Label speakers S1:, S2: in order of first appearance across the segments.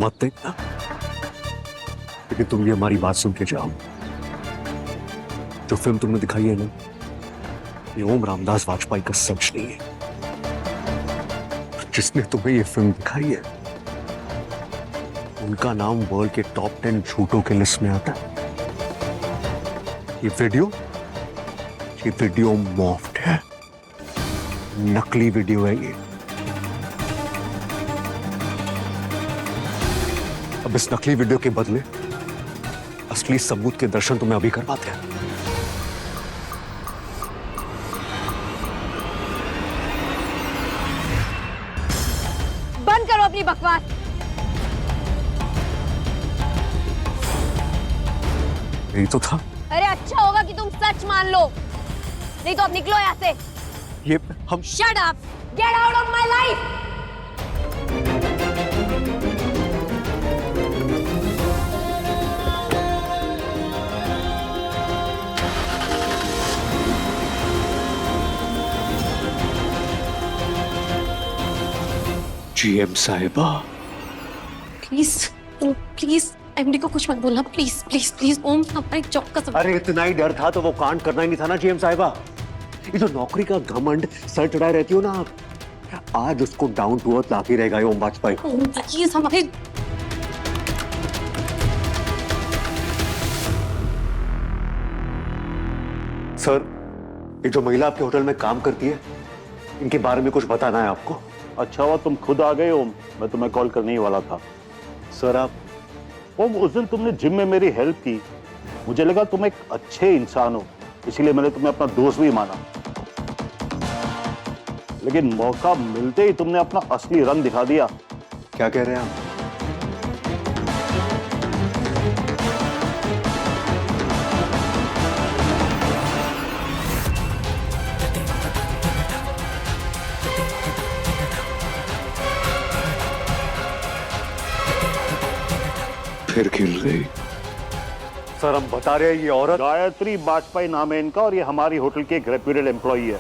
S1: मत देखना, लेकिन तुम ये हमारी बात सुन के जाओ। जो फिल्म तुमने दिखाई है ना, ये ओम रामदास वाजपेयी का सच नहीं है। जिसने तुम्हें ये फिल्म दिखाई है, उनका नाम वर्ल्ड के टॉप 10 झूठों के लिस्ट में आता है। ये वीडियो मॉफ्ड है, नकली वीडियो है ये। अब इस नकली वीडियो के बदले असली सबूत के दर्शन तुम्हें अभी करवाते हैं।
S2: बंद करो अपनी बकवास।
S1: यही तो था।
S2: अरे अच्छा होगा कि तुम सच मान लो, नहीं तो अब निकलो यहाँ से।
S1: ये हम
S2: Shut up! Get out of my life!
S1: GM साहिबा,
S3: प्लीज प्लीज एमडी को कुछ मत बोलना, प्लीज प्लीज प्लीज। ओम हमारी जॉब का सब।
S1: अरे इतना ही डर था तो वो कांड करना ही नहीं था ना जीएम साहिबा। ये जो नौकरी का घमंड सर चढ़ाए रहती हो ना आप, आज उसको डाउन टू अर्थ लाके रहेगा ओम वाजपेयी।
S3: ओम प्लीज हमारे।
S1: सर, ये जो महिला आपके होटल में काम करती है, इनके बारे में कुछ बताना है आपको।
S4: अच्छा हुआ तुम खुद आ गए ओम, मैं तुम्हें कॉल करने ही वाला था।
S1: सर आप
S4: ओम, उस दिन तुमने जिम में मेरी हेल्प की, मुझे लगा तुम एक अच्छे इंसान हो, इसीलिए मैंने तुम्हें अपना दोस्त भी माना। लेकिन मौका मिलते ही तुमने अपना असली रंग दिखा दिया।
S1: क्या कह रहे हैं आप? फिर खिल गई। सर हम बता रहे हैं ये औरत
S4: गायत्री वाजपेयी नाम है इनका और ये हमारी होटल की एक रेप्यूटेड एम्प्लॉई है।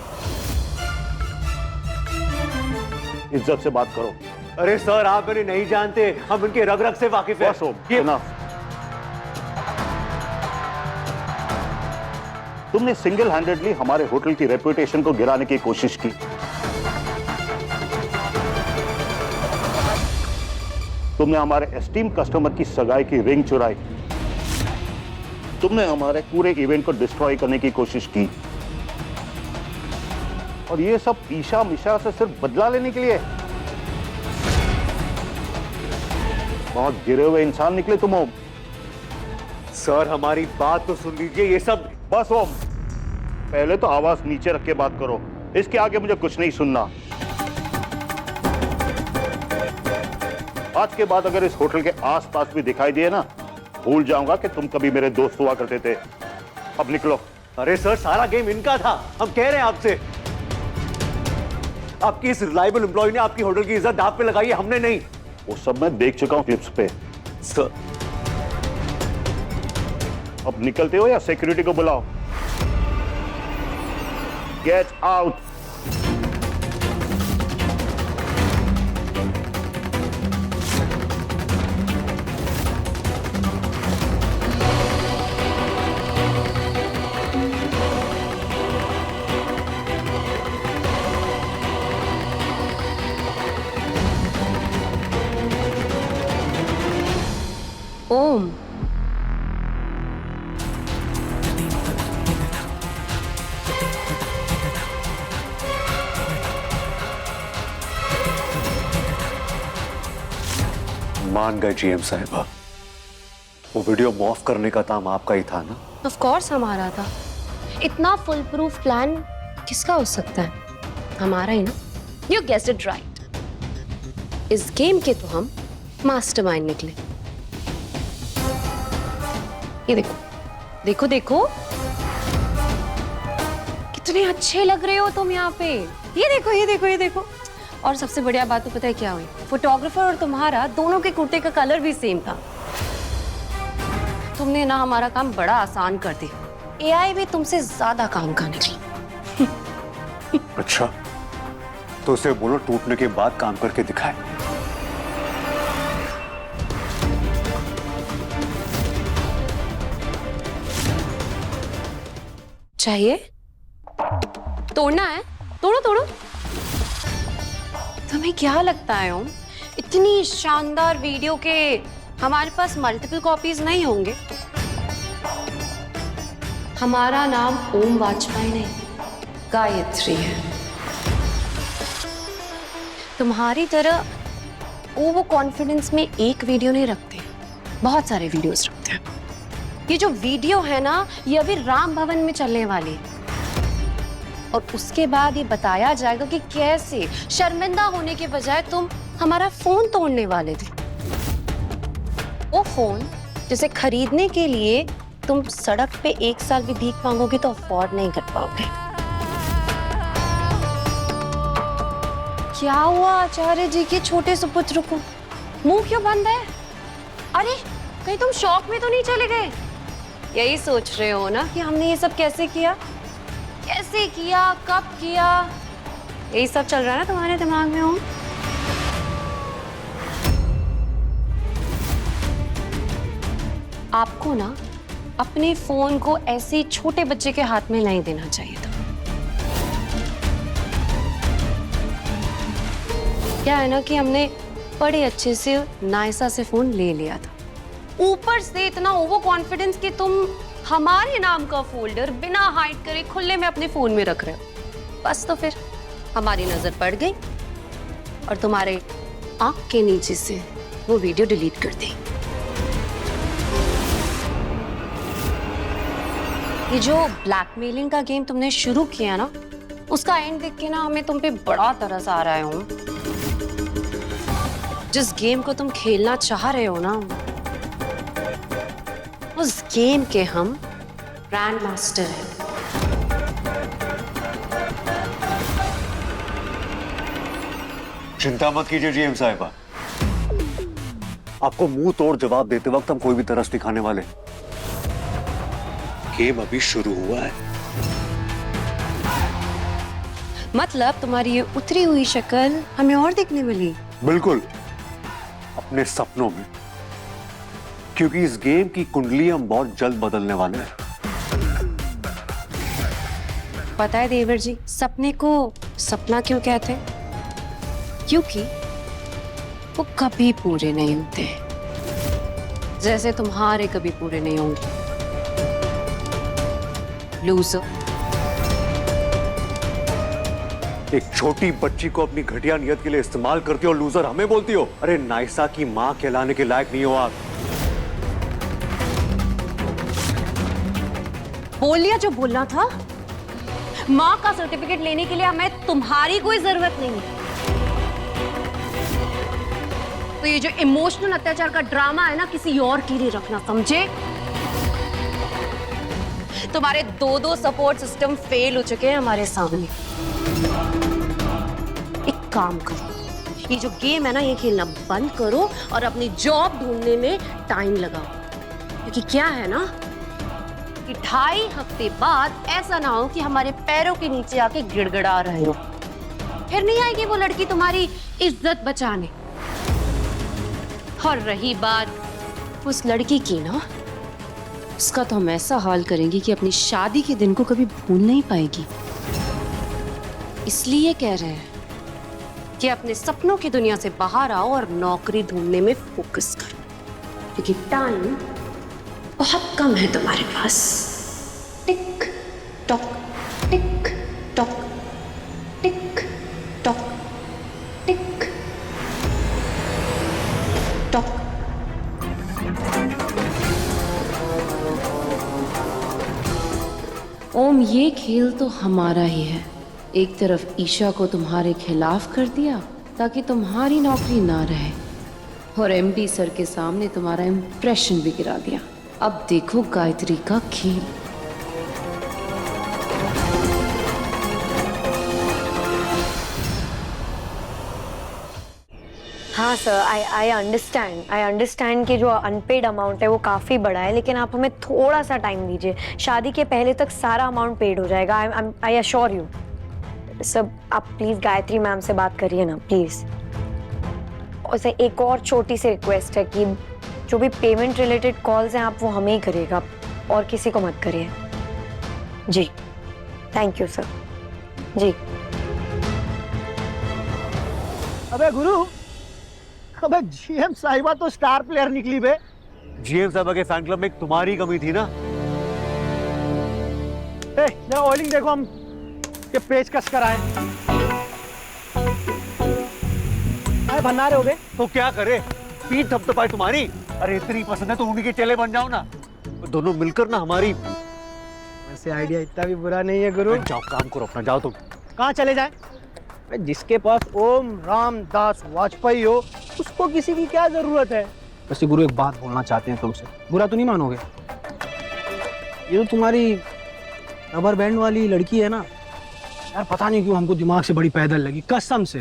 S4: इज्जत से बात करो।
S1: अरे सर आप इन्हें नहीं जानते, हम इनके रग रग से वाकिफ हैं।
S4: बस ओम, enough। तुमने सिंगल हैंडेडली हमारे होटल की रेपुटेशन को गिराने की कोशिश की। तुमने हमारे एस्टीम कस्टमर की सगाई की रिंग चुराई। तुमने हमारे पूरे इवेंट को डिस्ट्रॉय करने की कोशिश की, और ये सब ईशा मिशा से सिर्फ बदला लेने के लिए। बहुत गिरे हुए इंसान निकले तुम ओम।
S1: सर हमारी बात तो सुन लीजिए, ये सब
S4: बस ओम, पहले तो आवाज नीचे रख के बात करो, इसके आगे मुझे कुछ नहीं सुनना। आज के बाद अगर इस होटल के आसपास भी दिखाई दिए ना, भूल जाऊंगा कि तुम कभी मेरे दोस्त हुआ करते थे। अब निकलो।
S1: अरे सर सारा गेम इनका था, हम कह रहे हैं आपसे। आपकी इस रिलायबल एम्प्लॉय ने आपकी होटल की इज्जत दांव पे लगाई है, हमने नहीं।
S4: वो सब मैं देख चुका हूं क्लिप्स पे।
S1: सर
S4: अब निकलते हो या सिक्योरिटी को बुलाओ। Get out.
S3: ओम
S1: मान गए जीएम साहिबा, वो वीडियो मॉफ करने का काम आपका ही था ना?
S3: ऑफ कोर्स हमारा था। इतना फुल प्रूफ प्लान किसका हो सकता है? हमारा ही ना। You guessed it right. इस गेम के तो हम मास्टरमाइंड निकले। ये देखो देखो देखो, कितने अच्छे लग रहे हो तुम यहाँ पे। ये देखो ये देखो ये देखो। और सबसे बढ़िया बात तो पता है क्या हुई? फोटोग्राफर और तुम्हारा दोनों के कुर्ते का कलर भी सेम था। तुमने ना हमारा काम बड़ा आसान कर दिया। एआई भी तुमसे ज्यादा काम का निकली।
S1: अच्छा, तो उसे बोलो टूटने के बाद काम करके दिखाए।
S3: चाहिए? तोड़ना है? तोड़ो तोड़ो। तुम्हें क्या लगता है ओम, इतनी शानदार वीडियो के हमारे पास मल्टीपल कॉपीज नहीं होंगे? हमारा नाम ओम वाजपेयी नहीं, गायत्री है। तुम्हारी तरह वो कॉन्फिडेंस में एक वीडियो नहीं रखते, बहुत सारे वीडियोस रखते हैं। ये जो वीडियो है ना, ये अभी राम भवन में चलने वाली है और उसके बाद ये बताया जाएगा कि कैसे शर्मिंदा होने के बजाय तुम हमारा फोन तोड़ने वाले थे। वो फोन जिसे खरीदने के लिए तुम सड़क पे 1 साल भी भीख मांगोगे तो अफोर्ड नहीं कर पाओगे। क्या हुआ आचार्य जी के छोटे सुपुत्र को? मुंह क्यों बंद है? अरे कहीं तुम शॉक में तो नहीं चले गए? यही सोच रहे हो ना कि हमने ये सब कैसे किया, कैसे किया, कब किया? यही सब चल रहा है ना तुम्हारे दिमाग में? हो आपको ना अपने फोन को ऐसे छोटे बच्चे के हाथ में नहीं देना चाहिए था। क्या है ना कि हमने बड़े अच्छे से नायसा से फोन ले लिया था, ऊपर से इतना ओवर कॉन्फिडेंस कि तुम हमारे नाम का फोल्डर बिना हाइड करे खुले में अपने फोन में रख रहे हो। बस तो फिर हमारी नजर पड़ गई और तुम्हारे आंख के नीचे से वो वीडियो डिलीट कर दी। ये जो ब्लैकमेलिंग का गेम तुमने शुरू किया ना, उसका एंड देख के ना हमें तुम पे बड़ा तरस आ रहा है ओम। जिस गेम को तुम खेलना चाह रहे हो ना, उस गेम के हम ग्रैंड मास्टर हैं।
S1: चिंता मत कीजिए जीएम साहिबा, आपको मुंह तोड़ जवाब देते वक्त हम कोई भी तरस दिखाने वाले। गेम अभी शुरू हुआ है।
S3: मतलब तुम्हारी ये उतरी हुई शक्ल हमें और देखने मिली?
S1: बिल्कुल, अपने सपनों में, क्योंकि इस गेम की कुंडली हम बहुत जल्द बदलने वाले हैं।
S3: पता है देवर जी, सपने को सपना क्यों कहते हैं? क्योंकि वो कभी पूरे नहीं होते, जैसे तुम्हारे कभी पूरे नहीं होंगे। लूजर।
S1: एक छोटी बच्ची को अपनी घटिया नियत के लिए इस्तेमाल करती हो, लूजर हमें बोलती हो? अरे नायसा की मां कहलाने के लायक नहीं हो आप।
S3: बोल लिया जो बोलना था। मां का सर्टिफिकेट लेने के लिए हमें तुम्हारी कोई जरूरत नहीं है। तो ये जो इमोशनल अत्याचार का ड्रामा है ना, किसी और के लिए रखना, समझे? तुम्हारे 2 सपोर्ट सिस्टम फेल हो चुके हैं हमारे सामने। एक काम करो, ये जो गेम है ना, ये खेलना बंद करो और अपनी जॉब ढूंढने में टाइम लगाओ। क्योंकि क्या है ना कि 2.5 हफ्ते बाद ऐसा ना हो कि हमारे पैरों के नीचे आके गिड़गिड़ा रहे हो। फिर नहीं आएगी वो लड़की तुम्हारी इज्जत बचाने। और रही बात उस लड़की की ना, उसका तो हम ऐसा हाल करेंगे कि अपनी शादी के दिन को कभी भूल नहीं पाएगी। इसलिए कह रहे हैं कि अपने सपनों की दुनिया से बाहर आओ और नौकरी ढूंढने में फोकस करो, क्योंकि टाइम बहुत कम है तुम्हारे पास। Tick tock, tick tock, tick tock, tick tock. Om, ये खेल तो हमारा ही है। एक तरफ ईशा को तुम्हारे खिलाफ कर दिया ताकि तुम्हारी नौकरी ना रहे, और एमडी सर के सामने तुम्हारा इंप्रेशन भी गिरा दिया। अब देखो गायत्री का खेल।
S2: हाँ सर, आई अंडरस्टैंड कि जो अनपेड अमाउंट है वो काफ़ी बड़ा है, लेकिन आप हमें थोड़ा सा टाइम दीजिए। शादी के पहले तक सारा अमाउंट पेड हो जाएगा। I assure you. सब आप प्लीज़ गायत्री मैम से बात करिए ना, प्लीज़। और सर एक और छोटी सी रिक्वेस्ट है कि जो भी पेमेंट रिलेटेड कॉल्स हैं आप वो हमें ही करिएगा, और किसी को मत करिए। जी थैंक यू सर। जी
S5: अबे गुरु, अबे जीएम साहिबा तो स्टार प्लेयर निकली बे।
S1: जीएम साहब के फैन क्लब में तुम्हारी कमी थी ना।
S5: जरा ऑयलिंग देखो, हम ये पेच कस कर आए। भंडारे हो गए
S1: तो क्या करे, पीठ थपथपाए तुम्हारी। अरे इतनी पसंद है तो उन्हीं के चेले बन जाओ ना, दोनों मिलकर ना हमारी।
S5: वैसे आइडिया इतना भी बुरा नहीं है गुरु।
S1: जाओ काम करो अपना, जाओ तुम।
S5: कहाँ चले जाएं? जिसके पास ओम रामदास वाजपेयी हो उसको किसी की क्या जरूरत है। वैसे गुरु एक बात बोलना चाहते हैं तुमसे, बुरा तो नहीं मानोगे? ये तो तुम्हारी रबर बैंड वाली लड़की है ना यार, पता नहीं क्यों हमको दिमाग से बड़ी पैदल लगी, कसम से।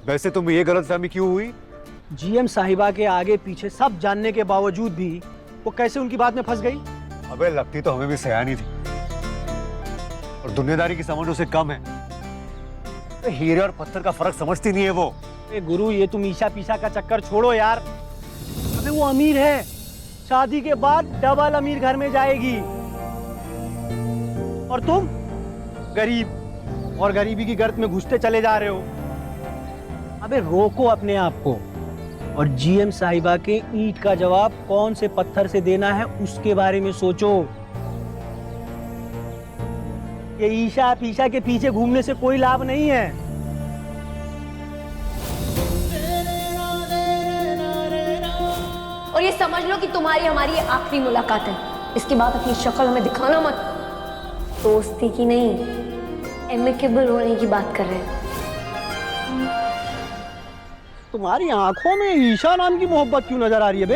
S1: वैसे तुम ये गलतफहमी क्यों हुई?
S5: जीएम साहिबा के आगे पीछे सब जानने के बावजूद भी वो कैसे उनकी बात में फंस गई?
S1: अबे लगती तो हमें भी सयानी थी, और दुनियादारी की समझ उसे कम है। हीरे और पत्थर का फर्क समझती नहीं है वो।
S5: गुरु ये तुम ईशा पीछा का चक्कर छोड़ो यार। अबे वो अमीर है, शादी के बाद डबल अमीर घर में जाएगी, और तुम गरीब, और गरीबी की गर्त में घुसते चले जा रहे हो। अबे रोको अपने आप को, और जीएम साहिबा के ईंट का जवाब कौन से पत्थर से देना है उसके बारे में सोचो। ये ईशा पीशा के पीछे घूमने से कोई लाभ नहीं है।
S2: और ये समझ लो कि तुम्हारी हमारी ये आखिरी मुलाकात है। इसके बाद अपनी शक्ल हमें दिखाना मत। दोस्ती की नहीं, एमिकेबल होने की बात कर रहे हैं।
S5: तुम्हारी आंखों में ईशा नाम की मोहब्बत क्यों नजर आ रही है बे?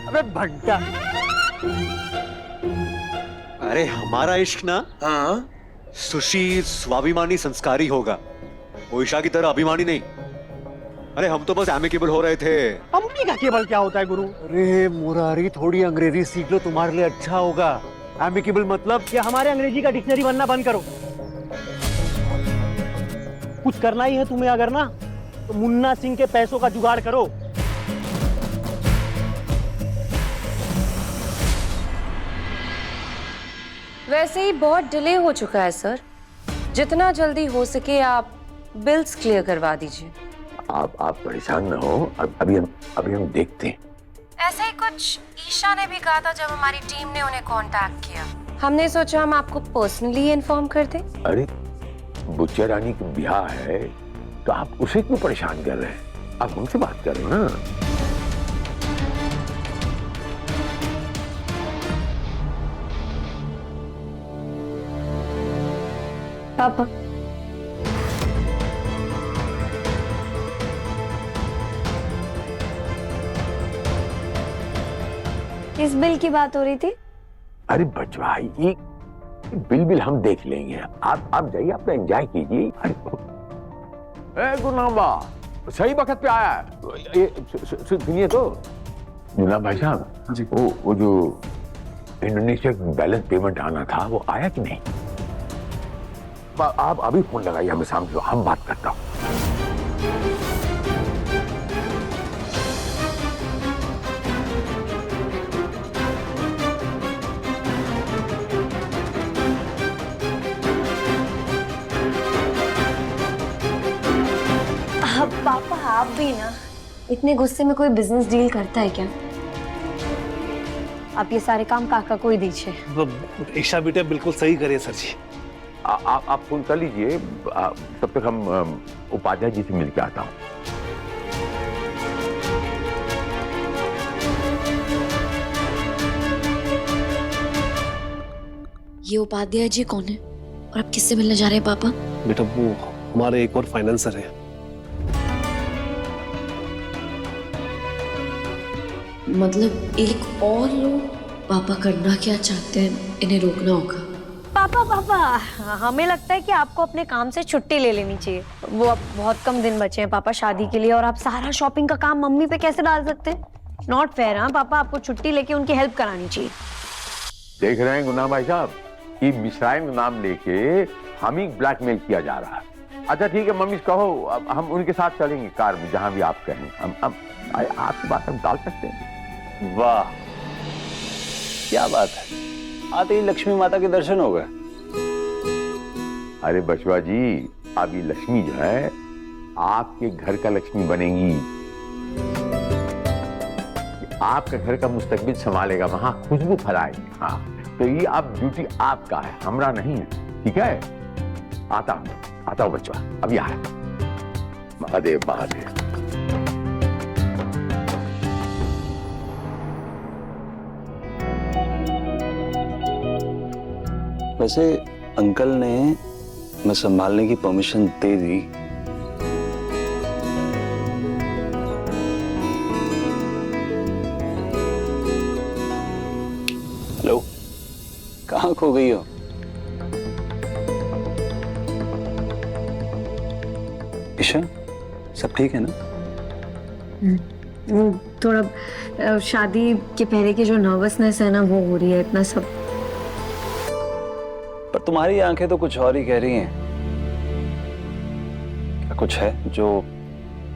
S1: अबे भंटा, अरे हमारा इश्क ना सुशील, स्वाभिमानी, संस्कारी होगा, वो ईशा की तरह अभिमानी नहीं। अरे हम तो बस एमिकेबल हो रहे थे।
S5: अम्मी का केबल क्या होता है गुरु?
S1: अरे मुरारी, थोड़ी अंग्रेजी सीख लो, तुम्हारे लिए अच्छा होगा। एमिकेबल मतलब
S5: ये हमारे अंग्रेजी का डिक्शनरी बनना बंद करो। कुछ करना ही है तुम्हें अगर ना, तो मुन्ना सिंह के पैसों का जुगाड़ करो।
S3: वैसे ही बहुत डिले हो चुका है सर, जितना जल्दी हो सके आप बिल्स क्लियर करवा दीजिए।
S6: आप परेशान ना हो, अभी हम देखते हैं।
S3: ऐसा ही कुछ ईशा ने भी कहा था जब हमारी टीम ने उन्हें कांटेक्ट किया। हमने सोचा हम आपको पर्सनली इन्फॉर्म कर दें।
S6: अरे बुच्चा रानी का ब्याह है तो आप उसे क्यों परेशान कर रहे हैं? आप हमसे बात करो ना।
S2: पापा, किस बिल की बात हो रही थी?
S6: अरे बचवा, ये बिल हम देख लेंगे। आप जाइए, अपना एंजॉय कीजिए। अरे गुनाबा सही वक्त पे आया है। ये सुनिए तो गुनाब भाई साहब जी, वो जो इंडोनेशिया बैलेंस पेमेंट आना था वो आया कि नहीं? आप अभी फोन लगाइए हमें, सामने हम बात करता हूँ।
S2: पापा आप भी ना, इतने गुस्से में कोई बिजनेस डील करता है क्या? आप ये सारे काम काका को ही दीजिए।
S7: ईशा बेटा बिल्कुल सही करे सर जी।
S6: आप फोन कर लीजिए, तब तक हम उपाध्याय जी से मिल के आता हूँ।
S8: ये उपाध्याय जी कौन है और आप किससे मिलने जा रहे हैं पापा?
S7: बेटा वो हमारे एक और फाइनेंसर है।
S8: मतलब एक और लोग? पापा करना क्या चाहते हैं, इन्हें रोकना होगा।
S2: पापा हमें लगता है कि आपको अपने काम से छुट्टी ले लेनी चाहिए। वो अब बहुत कम दिन बचे हैं पापा शादी के लिए, और आप सारा शॉपिंग का काम मम्मी पे कैसे डाल सकते हैं? Not fair. हाँ पापा, आपको छुट्टी लेके उनकी हेल्प करानी चाहिए।
S6: देख रहे हैं गुनाह भाई साहब कि मिश्राइन का नाम लेके हम ही ब्लैकमेल किया जा रहा है। अच्छा ठीक है मम्मी, कहो अब हम उनके साथ चलेंगे कार में, जहां भी आप कहें। हम आपकी बात हम टाल सकते हैं?
S4: वाह क्या बात है,
S9: आते ही लक्ष्मी माता के दर्शन हो गए।
S6: अरे बचवा जी, अब ये लक्ष्मी जो है आपके घर का लक्ष्मी बनेगी, आपके घर का मुस्तकबिल संभालेगा, वहां खुशबू फैलाएगी। हाँ, तो ये अब ड्यूटी आपका है, हमरा नहीं है। ठीक है, आता हूं बचवा, अब यहाँ है। महादेव महादेव।
S9: वैसे अंकल ने मैं संभालने की परमिशन दे दी। हेलो, कहाँ खो गई हो? ईशा, सब ठीक है ना?
S2: वो थोड़ा शादी के पहले की जो नर्वसनेस है ना, वो हो रही है इतना सब।
S9: पर तुम्हारी आंखें तो कुछ और ही कह रही हैं। क्या कुछ है जो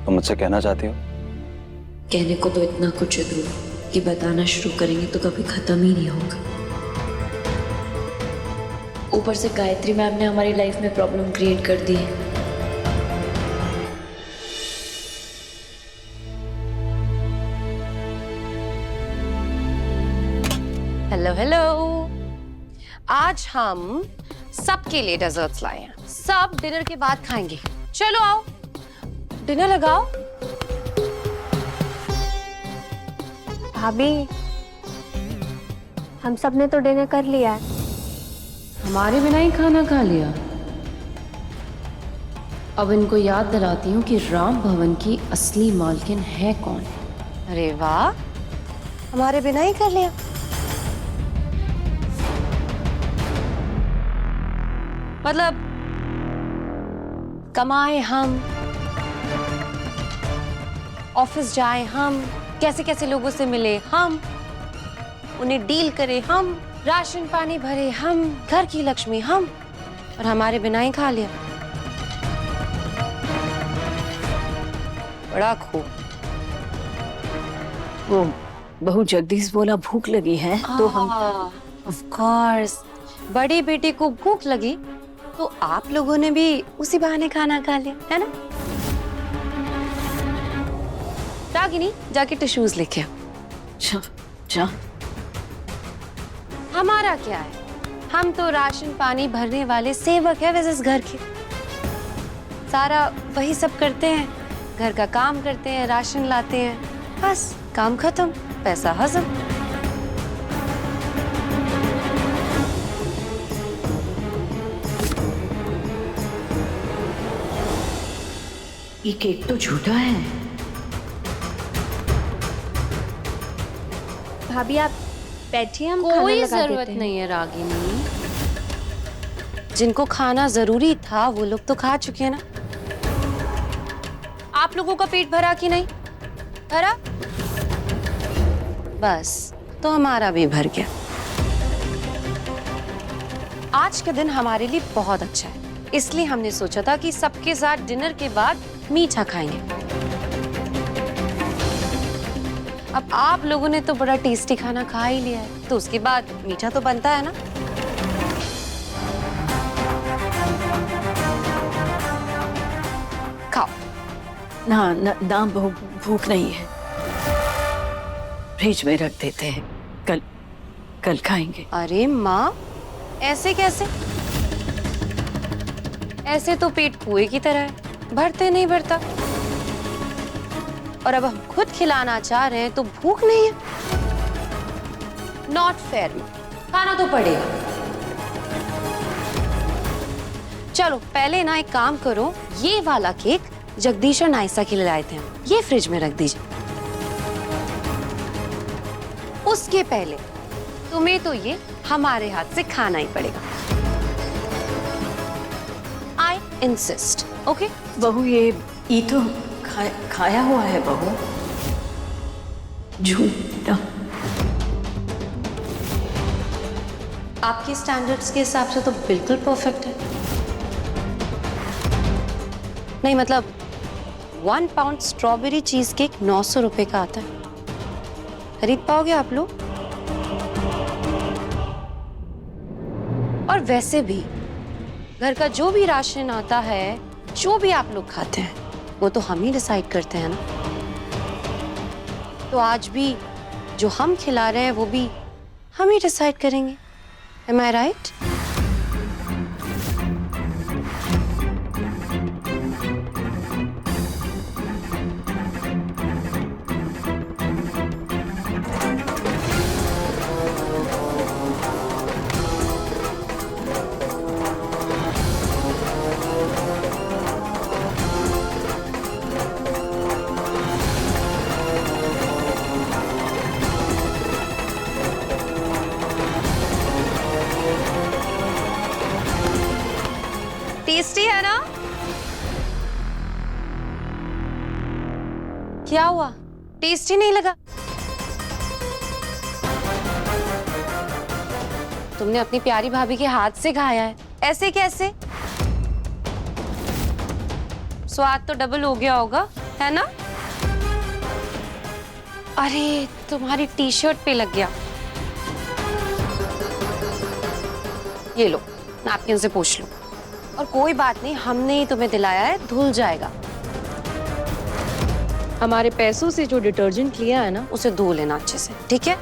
S9: तुम मुझसे कहना चाहती हो?
S8: कहने को तो इतना कुछ है ध्रुव कि बताना शुरू करेंगे तो कभी खत्म ही नहीं होगा। ऊपर से गायत्री मैम ने हमारी लाइफ में प्रॉब्लम क्रिएट कर दी है।
S3: हेलो हेलो, आज हम सबके लिए डेजर्ट्स लाए हैं। सब डिनर के बाद खाएंगे। चलो आओ, डिनर लगाओ।
S2: भाभी, हम सब ने तो डिनर कर लिया है।
S3: हमारे बिना ही खाना खा लिया। अब इनको याद दिलाती हूँ कि राम भवन की असली मालकिन है कौन। अरे वाह, हमारे बिना ही कर लिया। मतलब कमाए हम, ऑफिस जाए हम, कैसे कैसे लोगों से मिले हम, उन्हें डील करे हम, राशन पानी भरे हम, घर की लक्ष्मी हम, और हमारे बिना ही खा लिया। बड़ा खूब।
S8: वो बहू जगदीश बोला भूख लगी है तो हम।
S3: ऑफ कोर्स, बड़ी बेटी को भूख लगी तो आप लोगों ने भी उसी बहाने खाना खा लिया, है ना? रागिनी, जाके टिश्यूज लेके आओ।
S8: जा।
S3: हमारा क्या है, हम तो राशन पानी भरने वाले सेवक है वैसे इस घर के। सारा वही सब करते हैं, घर का काम करते हैं, राशन लाते हैं, बस काम खत्म, पैसा हजम।
S8: ये केक तो झूठा है।
S2: भाभी आप बैठिए, हम खाना
S3: कोई
S2: लगा
S3: जरूरत
S2: देते हैं।
S3: नहीं है रागिनी। जिनको खाना जरूरी था वो लोग तो खा चुके हैं ना। आप लोगों का पेट भरा कि नहीं भरा? बस, तो हमारा भी भर गया। आज का दिन हमारे लिए बहुत अच्छा है, इसलिए हमने सोचा था कि सबके साथ डिनर के बाद मीठा खाएंगे। अब आप लोगों ने तो बड़ा टेस्टी खाना खा ही लिया है, तो उसके बाद मीठा तो बनता है ना। खाओ।
S8: ना बहू, भूख नहीं है। फ्रिज में रख देते हैं, कल खाएंगे।
S3: अरे माँ, ऐसे कैसे? ऐसे तो पेट कुएं की तरह है, भरते नहीं भरता। और अब हम खुद खिलाना चाह रहे हैं तो भूख नहीं है। Not fair. खाना तो पड़ेगा। चलो पहले ना एक काम करो, ये वाला केक जगदीश और नाइसा के लिए लाए थे हम, ये फ्रिज में रख दीजिए। उसके पहले तुम्हें तो ये हमारे हाथ से खाना ही पड़ेगा। I insist. ओके
S8: बहू, ये तो खाया हुआ है बहू। झूठा।
S3: आपके स्टैंडर्ड्स के हिसाब से तो बिल्कुल परफेक्ट है। नहीं मतलब 1 पाउंड स्ट्रॉबेरी चीज केक 900 रुपए का आता है। खरीद पाओगे आप लोग? और वैसे भी घर का जो भी राशन आता है, जो भी आप लोग खाते हैं, वो तो हम ही डिसाइड करते हैं ना। तो आज भी जो हम खिला रहे हैं वो भी हम ही डिसाइड करेंगे। Am I right? टेस्टी है ना? क्या हुआ? टेस्टी नहीं लगा? तुमने अपनी प्यारी भाभी के हाथ से खाया है, ऐसे कैसे? स्वाद तो डबल हो गया होगा, है ना? अरे तुम्हारी टी शर्ट पे लग गया। ये लो, नैपकिन से पोंछ लो। और कोई बात नहीं, हमने ही तुम्हें दिलाया है, धुल जाएगा। हमारे पैसों से जो डिटर्जेंट लिया है ना, उसे धो लेना अच्छे से, ठीक है?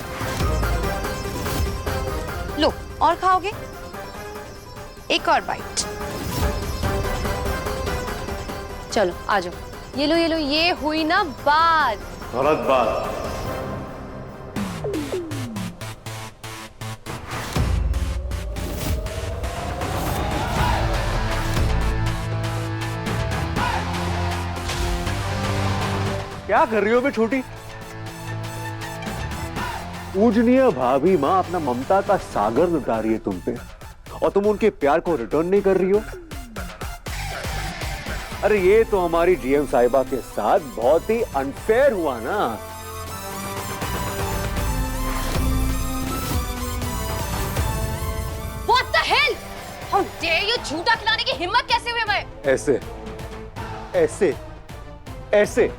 S3: लो, और खाओगे? एक और बाइट। चलो आ जाओ। ये लो, ये लो, ये हुई ना बात।
S1: गलत बात। क्या कर रही हो बे छोटी? पूजनीय भाभी माँ अपना ममता का सागर लुटा रही है तुम पे, और तुम उनके प्यार को रिटर्न नहीं कर रही हो। अरे ये तो हमारी जीएम साहिबा के साथ बहुत ही अनफेयर हुआ ना।
S3: What the hell? How dare you? झूठा खिलाने की हिम्मत कैसे हुई मैं?
S1: ऐसे ऐसे ऐसे